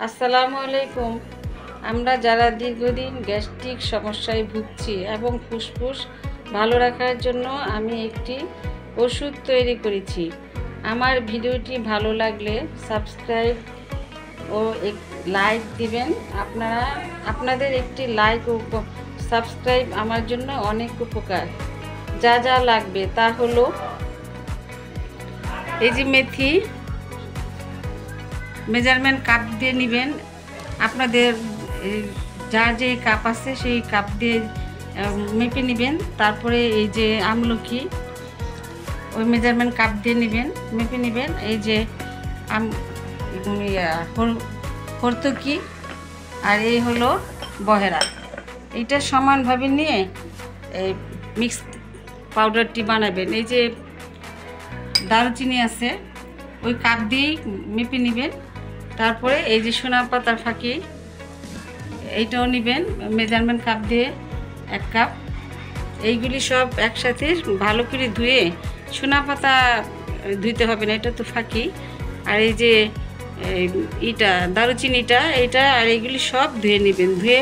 আসসালামু আলাইকুম। আমরা যারা দীর্ঘদিন গ্যাস্ট্রিক সমস্যায় ভুগছি এবং ফুসফুস ভালো রাখার জন্য আমি একটি ওষুধ তৈরি করেছি। আমার ভিডিওটি ভালো লাগলে সাবস্ক্রাইব ও লাইক দিবেন। আপনাদের একটি লাইক ও সাবস্ক্রাইব আমার জন্য অনেক উপকার। যা যা লাগবে তা হলো এই যে মেথি, মেজারমেন্ট কাপ দিয়ে নেবেন। আপনাদের যার যে কাপ আছে সেই কাপ দিয়ে মেপে নেবেন। তারপরে এই যে আমলকি ওই মেজারমেন্ট কাপ দিয়ে নেবেন, মেপে নেবেন। এই যে হর্তকি আর এই হলো বহেরা, এইটা সমানভাবে নিয়ে এই মিক্স পাউডারটি বানাবেন। এই যে দারুচিনি আছে ওই কাপ দিয়েই মেপে নেবেন। তারপরে এই যে সোনা পাতার ফাঁকি এইটাও নেবেন, মেজারমেন্ট কাপ দিয়ে 1 কাপ। এইগুলি সব একসাথে ভালো করে ধুয়ে, সোনা পাতা ধুইতে হবে না, এটা তো ফাঁকি। আর এই যে ইটা দারুচিনিটা এইটা আর এইগুলি সব ধুয়ে নেবেন। ধুয়ে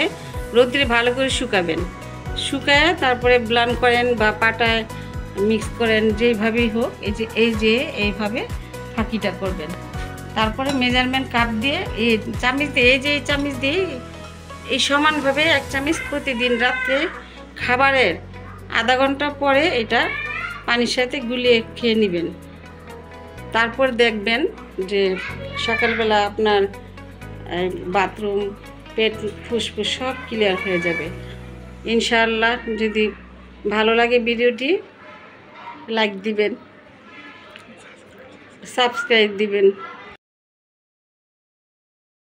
রোদ্রে ভালো করে শুকাবেন। শুকায় তারপরে ব্লান্ড করেন বা পাটায় মিক্স করেন, যেইভাবেই হোক। এইভাবে ফাঁকিটা করবেন। তারপরে মেজারমেন্ট কাপ দিয়ে এই চামচ দিয়ে এই চামচ দিয়ে এই সমানভাবে 1 চামচ প্রতিদিন রাত্রে খাবারের আধা ঘন্টা পরে এটা পানির সাথে গুলিয়ে খেয়ে নেবেন। তারপর দেখবেন যে সকালবেলা আপনার বাথরুম, পেট, ফুসফুস সব ক্লিয়ার হয়ে যাবে ইনশাআল্লাহ। যদি ভালো লাগে ভিডিওটি লাইক দিবেন, সাবস্ক্রাইব দিবেন।